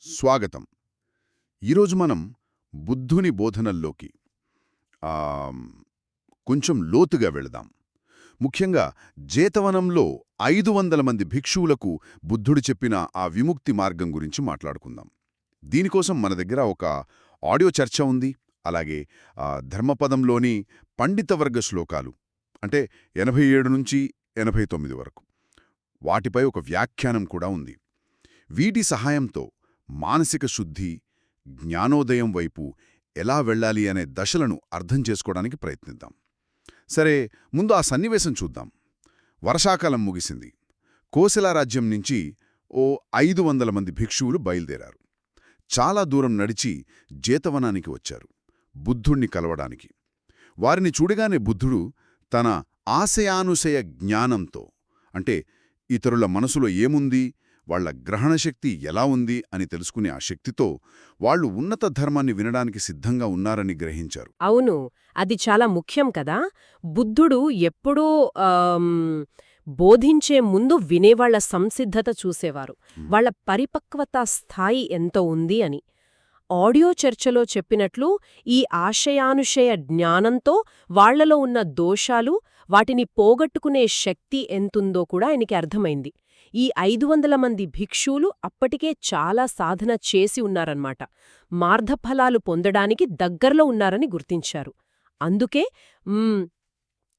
స్వాగతం. ఈరోజు మనం బుద్ధుని బోధనల్లోకి ఆమ్, కొంచెం లోతుగా వెళదాం. ముఖ్యంగా జేతవనంలో 500 మంది భిక్షువులకు బుద్ధుడు చెప్పిన ఆ విముక్తి మార్గం గురించి మాట్లాడుకుందాం. దీనికోసం మన దగ్గర ఒక ఆడియో చర్చ ఉంది. అలాగే ధర్మపదంలోని పండితవర్గ శ్లోకాలు అంటే 87 నుంచి 89 వరకు వాటిపై ఒక వ్యాఖ్యానం కూడా ఉంది. వీటి సహాయంతో మానసిక శుద్ధి, జ్ఞానోదయం వైపు ఎలా వెళ్ళాలి అనే దశలను అర్థం చేసుకోవడానికి ప్రయత్నిద్దాం. సరే, ముందు ఆ సన్నివేశం చూద్దాం. వర్షాకాలం ముగిసింది. కోసల రాజ్యం నుంచి ఓ 500 మంది భిక్షువులు బయలుదేరారు. చాలా దూరం నడిచి జేతవనానికి వచ్చారు, బుద్ధుణ్ణి కలవడానికి. వారిని చూడగానే బుద్ధుడు తన ఆశయానుశయ జ్ఞానంతో, అంటే ఇతరుల మనసులో ఏముంది, వాళ్ల గ్రహణశక్తి ఎలా ఉంది అని తెలుసుకునే ఆ శక్తితో వాళ్లు ఉన్నత ధర్మాన్ని వినడానికి సిద్ధంగా ఉన్నారని గ్రహించారు. అవును, అది చాలా ముఖ్యం కదా. బుద్ధుడు ఎప్పుడూ బోధించే ముందు వినేవాళ్ల సంసిద్ధత చూసేవారు, వాళ్ల పరిపక్వత స్థాయి ఎంతో ఉంది అని. ఆడియో చర్చలో చెప్పినట్లు ఈ ఆశయానుశయ జ్ఞానంతో వాళ్లలో ఉన్న దోషాలు, వాటిని పోగొట్టుకునే శక్తి ఎంతుందో కూడా ఆయనకి అర్థమైంది. ఈ 500 మంది భిక్షువులు అప్పటికే చాలా సాధన చేసి ఉన్నారన్నమాట. మార్ధఫలాలు పొందడానికి దగ్గర్లో ఉన్నారని గుర్తించారు. అందుకే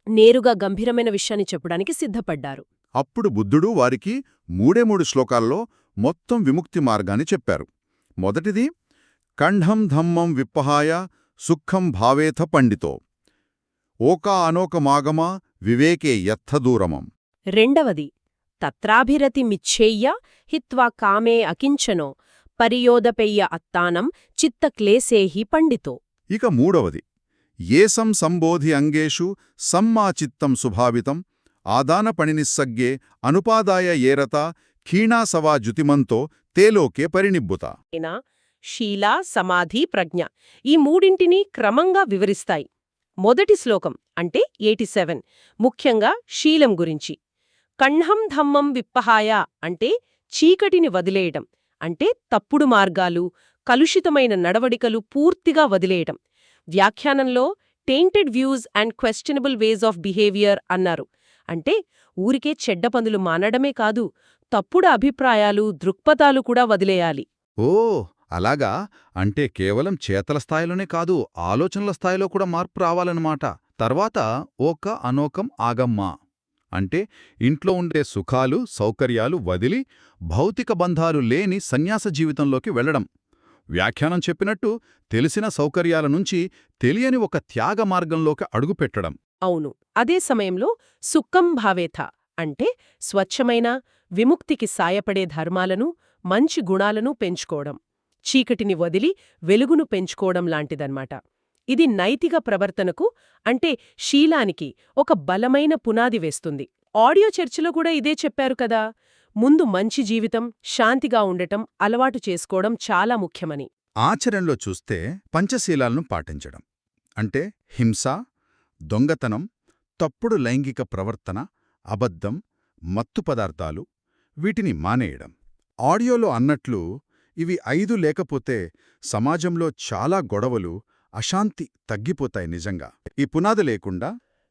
నేరుగా గంభీరమైన విషయాన్ని చెప్పడానికి సిద్ధపడ్డారు. అప్పుడు బుద్ధుడు వారికి 3 శ్లోకాల్లో మొత్తం విముక్తి మార్గాన్ని చెప్పారు. మొదటిది, కంఠం ధమ్మం విప్పహాయ సుఖం భావేథ పండితో ఓకా అనోకమాగమా వివేకే యత్థదూరమం. రెండవది, తత్రాభిరతిమిచ్ఛేయ్య హిత్వా కామే అకించనో పరియోదపెయ్య అత్తానం చిత్తక్లేశేహి పండితో. ఇక మూడవది, ఏసం సంబోధి అంగేషు సమ్మాచిత్తం సుభావితం ఆదానపణినిస్సగ్గే అనుపాదాయ ఏరత ఖీణాసవా జుతిమంతో తేలోకే పరినిబ్బుత. శీల, సమాధి, ప్రజ్ఞ ఈ మూడింటినీ క్రమంగా వివరిస్తాయి. మొదటి శ్లోకం అంటే 87 ముఖ్యంగా శీలం గురించి. కంఠం ధమ్మం విప్పహాయ అంటే చీకటిని వదిలేయటం, అంటే తప్పుడు మార్గాలు, కలుషితమైన నడవడికలు పూర్తిగా వదిలేయటం. వ్యాఖ్యానంలో tainted views and questionable ways of behaviour అన్నారు. అంటే ఊరికే చెడ్డ పనులు మానడమే కాదు, తప్పుడు అభిప్రాయాలు, దృక్పథాలు కూడా వదిలేయాలి. ఓ అలాగా, అంటే కేవలం చేతల స్థాయిలోనే కాదు, ఆలోచనల స్థాయిలో కూడా మార్పు రావాలన్నమాట. తర్వాత ఓక అనోకం ఆగమ్మా అంటే ఇంట్లో ఉండే సుఖాలు, సౌకర్యాలు వదిలి భౌతిక బంధాలు లేని సన్యాస జీవితంలోకి వెళ్లడం. వ్యాఖ్యానం చెప్పినట్టు తెలిసిన సౌకర్యాల నుంచి తెలియని ఒక త్యాగ మార్గంలోకి అడుగుపెట్టడం. అవును, అదే సమయంలో సుఖం భావేథ అంటే స్వచ్ఛమైన, విముక్తికి సాయపడే ధర్మాలను, మంచి గుణాలను పెంచుకోవడం, చీకటిని వదిలి వెలుగును పెంచుకోవడం లాంటిదన్నమాట. ఇది నైతిక ప్రవర్తనకు, అంటే శీలానికి ఒక బలమైన పునాది వేస్తుంది. ఆడియో చర్చలో కూడా ఇదే చెప్పారు కదా, ముందు మంచి జీవితం, శాంతిగా ఉండటం అలవాటు చేసుకోవడం చాలా ముఖ్యమని. ఆచరణలో చూస్తే పంచశీలాలను పాటించడం అంటే హింస, దొంగతనం, తప్పుడు లైంగిక ప్రవర్తన, అబద్ధం, మత్తు పదార్థాలు, వీటిని మానేయడం. ఆడియోలో అన్నట్లు ఇవి 5 లేకపోతే సమాజంలో చాలా గొడవలు, అశాంతి తగ్గిపోతాయి. నిజంగా ఈ పునాది లేకుండా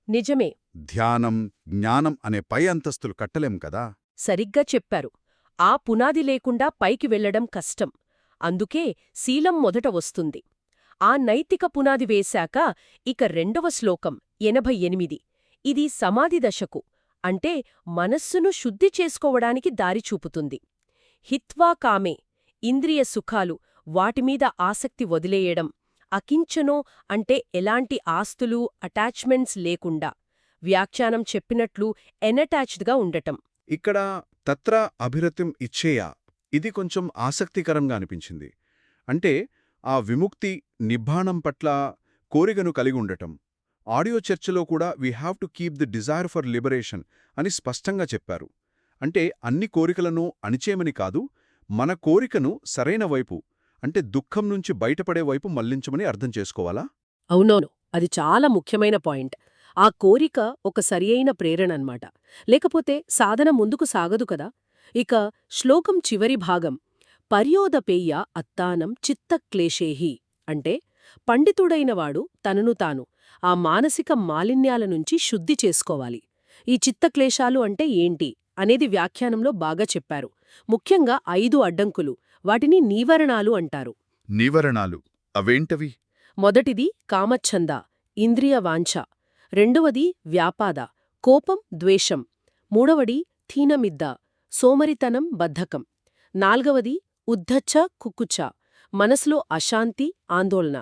నిజమే, ధ్యానం, జ్ఞానం అనే పై అంతస్తులు కట్టలేం కదా. సరిగ్గా చెప్పారు. ఆ పునాది లేకుండా పైకి వెళ్లడం కష్టం. అందుకే శీలం మొదట వస్తుంది. ఆ నైతిక పునాది వేశాక ఇక రెండవ శ్లోకం 88 ఇది సమాధి దశకు, అంటే మనస్సును శుద్ధి చేసుకోవడానికి దారి చూపుతుంది. హిత్వా కామే ఇంద్రియ సుఖాలు, వాటిమీద ఆసక్తి వదిలేయడం, అకించనో అంటే ఎలాంటి ఆస్తులు, అటాచ్మెంట్స్ లేకుండా, వ్యాఖ్యానం చెప్పినట్లు ఎనటాచ్డ్గా ఉండటం. ఇక్కడ తత్ర అభిరతిం ఇచ్చేయ ఇది కొంచెం ఆసక్తికరంగా అనిపించింది. అంటే ఆ విముక్తి, నిబ్బాణం పట్ల కోరికను కలిగి ఉండటం. ఆడియో చర్చలో కూడా we have to keep the desire for liberation అని స్పష్టంగా చెప్పారు. అంటే అన్ని కోరికలను అణిచేమని కాదు, మన కోరికను సరైన వైపు, అంటే దుఃఖం నుంచి బయటపడే వైపు మళ్లించమని అర్థం చేసుకోవాలా? అవునవును, అది చాలా ముఖ్యమైన పాయింట్. ఆ కోరిక ఒక సరియైన ప్రేరణన్నమాట. లేకపోతే సాధన ముందుకు సాగదు కదా. ఇక శ్లోకం చివరి భాగం పర్యోదపేయ అత్తానం చిత్తక్లేశేహి అంటే పండితుడైనవాడు తనను తాను ఆ మానసిక మాలిన్యాల నుంచి శుద్ధి చేసుకోవాలి. ఈ చిత్తక్లేశాలు అంటే ఏంటి అనేది వ్యాఖ్యానంలో బాగా చెప్పారు. ముఖ్యంగా 5 అడ్డంకులు, వాటిని నీవరణాలు అంటారు. నివరణాలు అవేంటవి? మొదటిది కామచ్ఛంద, ఇంద్రియ వాంఛ. రెండవది వ్యాపాద, కోపం, ద్వేషం. మూడవది థీనమిద్ద, సోమరితనం, బద్ధకం. నాల్గవది ఉద్ధచ్చ, కుక్కుచ్చ, మనసులో అశాంతి, ఆందోళన.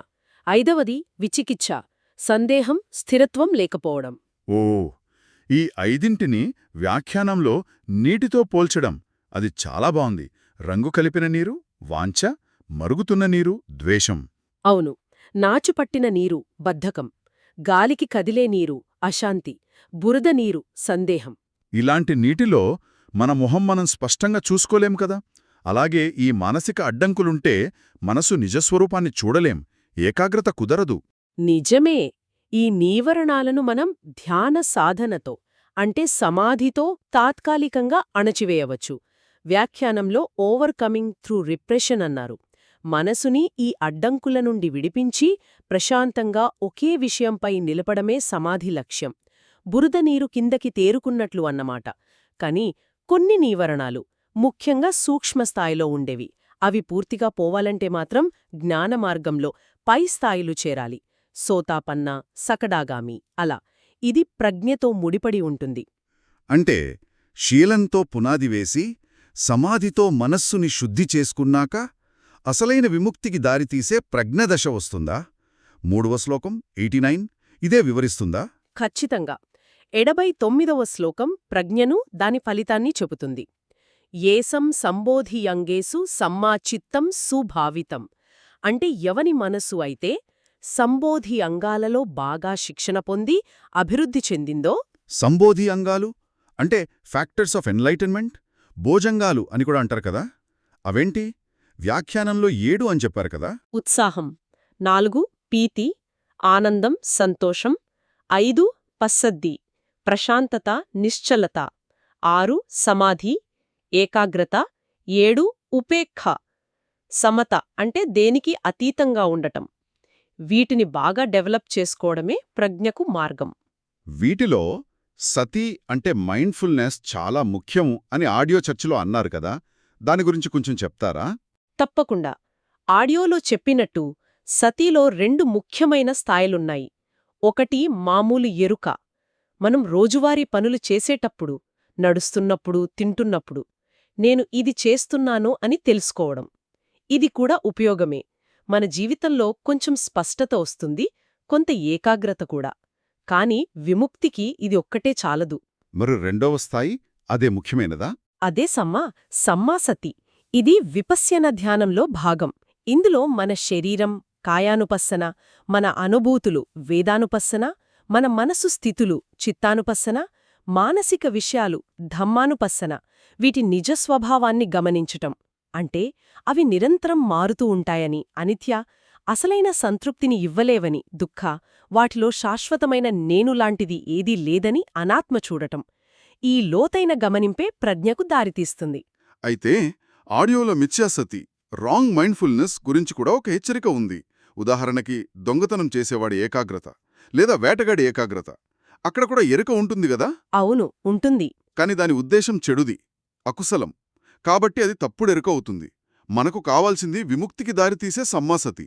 ఐదవది విచికిచ్ఛ, సందేహం, స్థిరత్వం లేకపోవడం. ఓ, ఈ 5ంటిని వ్యాఖ్యానంలో నీటితో పోల్చడం అది చాలా బావుంది. రంగు కలిపిన నీరు వాంఛ, మరుగుతున్న నీరు ద్వేషం. అవును, నాచుపట్టిన నీరు బద్ధకం, గాలికి కదిలే నీరు అశాంతి, బురద నీరు సందేహం. ఇలాంటి నీటిలో మన మొహం మనం స్పష్టంగా చూసుకోలేం కదా. అలాగే ఈ మానసిక అడ్డంకులుంటే మనసు నిజస్వరూపాన్ని చూడలేం, ఏకాగ్రత కుదరదు. నిజమే. ఈ నీవరణాలను మనం ధ్యాన సాధనతో అంటే సమాధితో తాత్కాలికంగా అణచివేయవచ్చు. వ్యాఖ్యానంలో ఓవర్కమింగ్ త్రూ రిప్రెషన్ అన్నారు. మనసుని ఈ అడ్డంకుల నుండి విడిపించి ప్రశాంతంగా ఒకే విషయంపై నిలపడమే సమాధి లక్ష్యం. బురద నీరు కిందకి తేరుకున్నట్లు అన్నమాట. కాని కొన్ని నీవరణాలు ముఖ్యంగా సూక్ష్మస్థాయిలో ఉండేవి. అవి పూర్తిగా పోవాలంటే మాత్రం జ్ఞానమార్గంలో పై స్థాయిలు చేరాలి. సోతాపన్న, సకడాగామి అలా. ఇది ప్రజ్ఞతో ముడిపడి ఉంటుంది. అంటే శీలంతో పునాది వేసి సమాధితో మనస్సుని శుద్ధి చేసుకున్నాక అసలైన విముక్తికి దారితీసే ప్రజ్ఞదశ వస్తుందా? 3వ శ్లోకం 89 ఇదే వివరిస్తుందా? ఖచ్చితంగా. 79వ శ్లోకం ప్రజ్ఞను, దాని ఫలితాన్ని చెబుతుంది. ఏసం సంబోధియంగేసు సమ్మాచిత్తం సుభావితం. అంటే ఎవని మనసు అయితే సంబోధి అంగాలలో బాగా శిక్షణ పొంది అభివృద్ధి చెందిందో. సంబోధి అంగాలు అంటే ఫ్యాక్టర్స్ ఆఫ్ ఎన్లైటన్మెంట్, భోజంగాలు అని కూడా అంటారు కదా. అవేంటి? వ్యాఖ్యానంలో 7 అని చెప్పారు కదా. ఉత్సాహం, 4 పీతి, ఆనందం, సంతోషం, 5 పస్సద్ది, ప్రశాంతత, నిశ్చలత, 6 సమాధి, ఏకాగ్రత, 7 ఉపేక్ష, సమత అంటే దేనికి అతీతంగా ఉండటం. వీటిని బాగా డెవలప్ చేసుకోవడమే ప్రజ్ఞకు మార్గం. వీటిలో సతి అంటే మైండ్ఫుల్నెస్ చాలా ముఖ్యం అని ఆడియో చర్చలో అన్నారు కదా. దాని గురించి కొంచెం చెప్తారా? తప్పకుండా. ఆడియోలో చెప్పినట్టు సతిలో 2 ముఖ్యమైన స్థాయిలున్నాయి. ఒకటి మామూలు ఎరుక, మనం రోజువారీ పనులు చేసేటప్పుడు, నడుస్తున్నప్పుడు, తింటున్నప్పుడు నేను ఇది చేస్తున్నాను అని తెలుసుకోవడం. ఇది కూడా ఉపయోగమే. మన జీవితంలో కొంచెం స్పష్టత వస్తుంది, కొంత ఏకాగ్రత కూడా. కాని విముక్తికి ఇది ఒక్కటే చాలదు. మరి 2వ స్థాయి అదే ముఖ్యమైనదా? అదే సమ్మాసతి. ఇది విపశ్యన ధ్యానంలో భాగం. ఇందులో మన శరీరం కాయానుపස්සన, మన అనుభూతులు వేదానుపස්සన, మన మనసు స్థితులు చిత్తానుపස්සన, మానసిక విషయాలు ధమ్మానుపස්සన, వీటి నిజస్వభావాన్ని గమనించటం. అంటే అవి నిరంతరం మారుతూ ఉంటాయని, అనిత్య, అసలైన సంతృప్తిని ఇవ్వలేవని, దుఃఖ, వాటిలో శాశ్వతమైన నేనులాంటిది ఏదీ లేదని అనాత్మ చూడటం. ఈ లోతైన గమనింపే ప్రజ్ఞకు దారితీస్తుంది. అయితే ఆడియోలో మిథ్యాసతి, రాంగ్ మైండ్ఫుల్నెస్ గురించి కూడా ఒక హెచ్చరిక ఉంది. ఉదాహరణకి దొంగతనం చేసేవాడి ఏకాగ్రత లేదా వేటగాడి ఏకాగ్రత. అక్కడ కూడా ఎరుక ఉంటుంది గదా. అవును, ఉంటుంది. కాని దాని ఉద్దేశం చెడుది, అకుశలం. కాబట్టి అది తప్పుడు ఎరుక అవుతుంది. మనకు కావాల్సింది విముక్తికి దారితీసే సమ్మాసతి.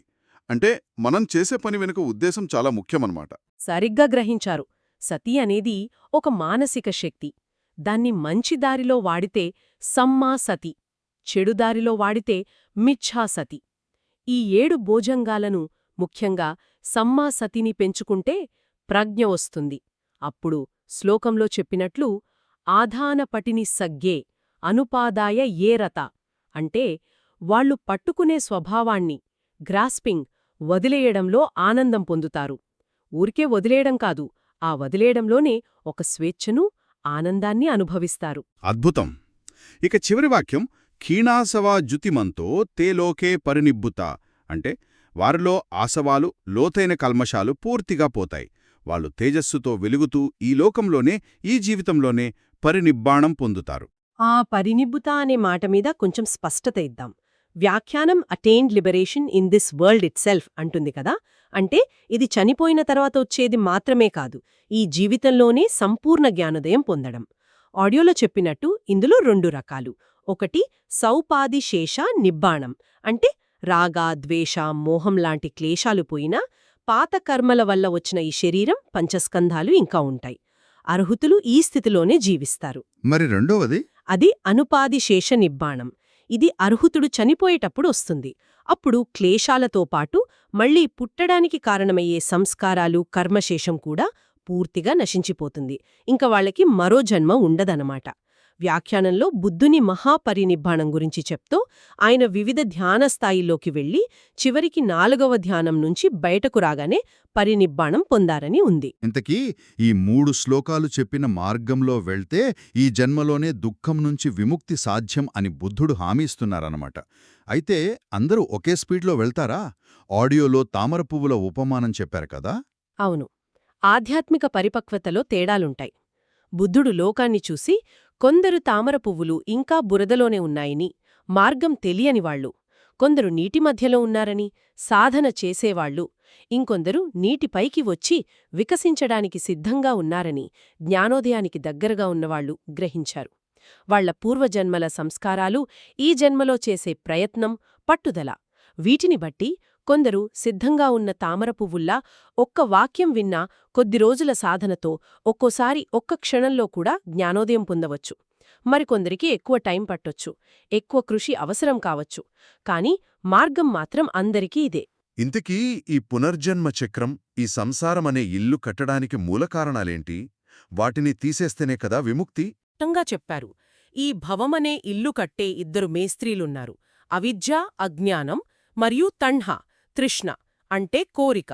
అంటే మనం చేసే పని వెనుక ఉద్దేశం చాలా ముఖ్యమన్నమాట. సరిగ్గా గ్రహించారు. సతి అనేది ఒక మానసిక శక్తి. దాన్ని మంచి దారిలో వాడితే సమ్మాసతి, చెడుదారిలో వాడితే మిథ్యాసతి. ఈ 7 భోజంగాలను, ముఖ్యంగా సమ్మాసతిని పెంచుకుంటే ప్రజ్ఞ వస్తుంది. అప్పుడు శ్లోకంలో చెప్పినట్లు ఆధానపటిని సగ్గే అనుపాదాయ ఏరత అంటే వాళ్లు పట్టుకునే స్వభావాన్ని, గ్రాస్పింగ్, వదిలేయడంలో ఆనందం పొందుతారు. ఊరికే వదిలేయడం కాదు, ఆ వదిలేయడంలోనే ఒక స్వేచ్ఛను, ఆనందాన్ని అనుభవిస్తారు. అద్భుతం. ఇక చివరి వాక్యం ఖీణాసవా జుతిమంతో తే లోకే పరినిబ్బుత అంటే వారిలో ఆసవాలు, లోతైన కల్మషాలు పూర్తిగా పోతాయి. వాళ్ళు తేజస్సుతో వెలుగుతూ ఈ లోకంలోనే, ఈ జీవితంలోనే పరినిబ్బాణం పొందుతారు. ఆ పరినిబ్బుత అనే మాట మీద కొంచెం స్పష్టత ఇద్దాం. వ్యాఖ్యానం attained liberation in this world it self అంటుంది కదా. అంటే ఇది చనిపోయిన తర్వాత వచ్చేది మాత్రమే కాదు, ఈ జీవితంలోనే సంపూర్ణ జ్ఞానోదయం పొందడం. ఆడియోలో చెప్పినట్టు ఇందులో 2 రకాలు. ఒకటి సౌపాదిశేష నిబ్బాణం, అంటే రాగ, ద్వేష, మోహం లాంటి క్లేశాలు పోయినా పాత కర్మల వల్ల వచ్చిన ఈ శరీరం, పంచస్కంధాలు ఇంకా ఉంటాయి. అర్హుతులు ఈ స్థితిలోనే జీవిస్తారు. మరి రెండవది? అది అనుపాదిశేష నిబ్బాణం. ఇది అర్హుతుడు చనిపోయేటప్పుడు వస్తుంది. అప్పుడు క్లేశాలతో పాటు మళ్లీ పుట్టడానికి కారణమయ్యే సంస్కారాలు, కర్మశేషం కూడా పూర్తిగా నశించిపోతుంది. ఇంక వాళ్ళకి మరో జన్మ ఉండదనమాట. వ్యాఖ్యానంలో బుద్ధుని మహాపరినిబ్బాణం గురించి చెప్తూ ఆయన వివిధ ధ్యాన స్థాయిల్లోకి వెళ్లి చివరికి 4వ ధ్యానం నుంచి బయటకు రాగానే పరినిబ్బాణం పొందారని ఉంది. ఇంతకీ ఈ 3 శ్లోకాలు చెప్పిన మార్గంలో వెళ్తే ఈ జన్మలోనే దుఃఖం నుంచి విముక్తి సాధ్యం అని బుద్ధుడు హామీ ఇస్తున్నారన్నమాట. అయితే అందరూ ఒకే స్పీడ్లో వెళ్తారా? ఆడియోలో తామర పువ్వుల ఉపమానం చెప్పారు కదా. అవును, ఆధ్యాత్మిక పరిపక్వతలో తేడాలుంటాయి. బుద్ధుడు లోకాన్ని చూసి కొందరు తామర పువ్వులు ఇంకా బురదలోనే ఉన్నాయని, మార్గం తెలియనివాళ్లు, కొందరు నీటి మధ్యలో ఉన్నారని, సాధన చేసేవాళ్లు, ఇంకొందరు నీటిపైకి వచ్చి వికసించడానికి సిద్ధంగా ఉన్నారని, జ్ఞానోదయానికి దగ్గరగా ఉన్నవాళ్లు గ్రహించారు. వాళ్ల పూర్వజన్మల సంస్కారాలు, ఈ జన్మలో చేసే ప్రయత్నం, పట్టుదల, వీటిని బట్టి కొందరు సిద్ధంగా ఉన్న తామర పువ్వుల్లా ఒక్క వాక్యం విన్నా కొద్ది రోజుల సాధనతో ఒక్కోసారి ఒక్క క్షణంలో కూడా జ్ఞానోదయం పొందవచ్చు. మరికొందరికి ఎక్కువ టైం పట్టొచ్చు, ఎక్కువ కృషి అవసరం కావచ్చు. కాని మార్గం మాత్రం అందరికీ ఇదే. ఇంతకీ ఈ పునర్జన్మ చక్రం, ఈ సంసారమనే ఇల్లు కట్టడానికి మూల కారణాలేంటి? వాటిని తీసేస్తేనే కదా విముక్తి? స్పష్టంగా చెప్పారు. ఈ భవమనే ఇల్లు కట్టే 2 మేస్త్రీలున్నారు. అవిద్య, అజ్ఞానం, మరియు తణ్హ, తృష్ణ అంటే కోరిక.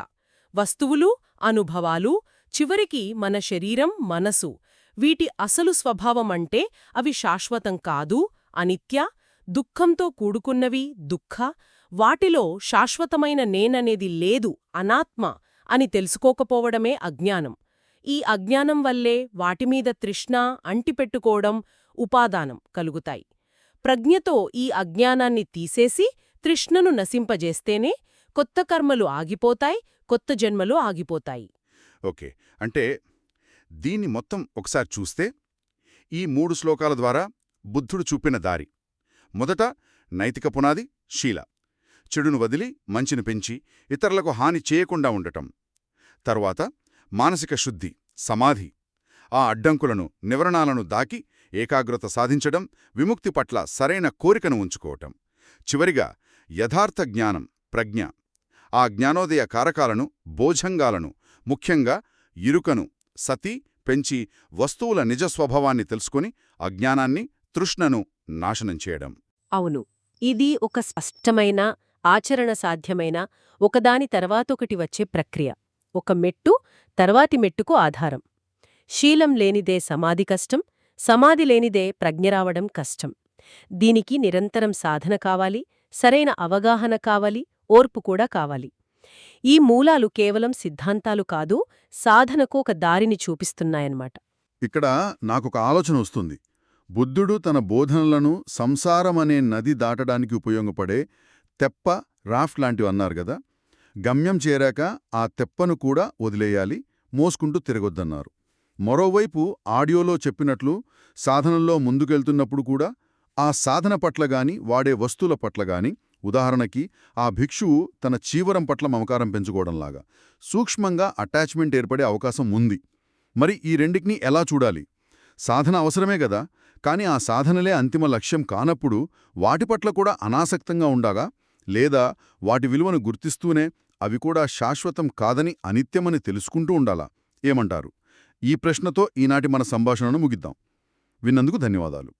వస్తువులు, అనుభవాలు, చివరికి మన శరీరం, మనసు, వీటి అసలు స్వభావమంటే అవి శాశ్వతం కాదు, అనిత్య, దుఃఖంతో కూడుకున్నవి, దుఃఖ, వాటిలో శాశ్వతమైన నేననేది లేదు, అనాత్మ అని తెలుసుకోకపోవడమే అజ్ఞానం. ఈ అజ్ఞానం వల్లే వాటిమీద తృష్ణ, అంటిపెట్టుకోవడం, ఉపాదానం కలుగుతాయి. ప్రజ్ఞతో ఈ అజ్ఞానాన్ని తీసేసి తృష్ణను నశింపజేస్తేనే కొత్త కర్మలు ఆగిపోతాయి, కొత్త జన్మలు ఆగిపోతాయి. ఓకే, అంటే దీన్ని మొత్తం ఒకసారి చూస్తే ఈ 3 శ్లోకాల ద్వారా బుద్ధుడు చూపిన దారి: మొదట నైతిక పునాది, శీల, చెడును వదిలి మంచిని పెంచి ఇతరులకు హాని చేయకుండా ఉండటం. తరువాత మానసిక శుద్ధి, సమాధి, ఆ అడ్డంకులను, నివరణాలను దాకి ఏకాగ్రత సాధించడం, విముక్తి పట్ల సరైన కోరికను ఉంచుకోవటం. చివరిగా యథార్థ జ్ఞానం, ప్రజ్ఞ, ఆ జ్ఞానోదయ కారకాలను, బోఝంగాలను, ముఖ్యంగా ఇరుకను, సతి పెంచి వస్తువుల నిజ స్వభావాన్ని తెలుసుకుని అజ్ఞానాన్ని, తృష్ణను నాశనం చేయడం. అవును, ఇది ఒక స్పష్టమైన, ఆచరణ సాధ్యమైన, ఒకదాని తర్వాతొకటి వచ్చే ప్రక్రియ. ఒక మెట్టు తర్వాతి మెట్టుకు ఆధారం. శీలం లేనిదే సమాధి కష్టం, సమాధి లేనిదే ప్రజ్ఞ రావడం కష్టం. దీనికి నిరంతరం సాధన కావాలి, సరైన అవగాహన కావాలి, ఓర్పు కూడా కావాలి. ఈ మూలాలు కేవలం సిద్ధాంతాలు కాదు, సాధనకు ఒక దారిని చూపిస్తున్నాయన్నమాట. ఇక్కడ నాకొక ఆలోచన వస్తుంది. బుద్ధుడు తన బోధనలను సంసారమనే నది దాటడానికి ఉపయోగపడే తెప్ప, రాఫ్ట్ లాంటివన్నారు గదా. గమ్యం చేరాక ఆ తెప్పను కూడా వదిలేయాలి, మోసుకుంటూ తిరగొద్దన్నారు. మరోవైపు ఆడియోలో చెప్పినట్లు సాధనల్లో ముందుకెళ్తున్నప్పుడు కూడా ఆ సాధన పట్లగాని, వాడే వస్తువుల పట్లగాని, ఉదాహరణకి ఆ భిక్షువు తన చీవరం పట్ల మమకారం పెంచుకోవడంలాగా సూక్ష్మంగా అటాచ్మెంట్ ఏర్పడే అవకాశం ఉంది. మరి ఈ రెండింటినీ ఎలా చూడాలి? సాధన అవసరమే గదా, కాని ఆ సాధనలే అంతిమ లక్ష్యం కానప్పుడు వాటి పట్ల కూడా అనాసక్తంగా ఉండాగా, లేదా వాటి విలువను గుర్తిస్తూనే అవి కూడా శాశ్వతం కాదని, అనిత్యమని తెలుసుకుంటూ ఉండాలా? ఏమంటారు? ఈ ప్రశ్నతో ఈనాటి మన సంభాషణను ముగిద్దాం. విన్నందుకు ధన్యవాదాలు.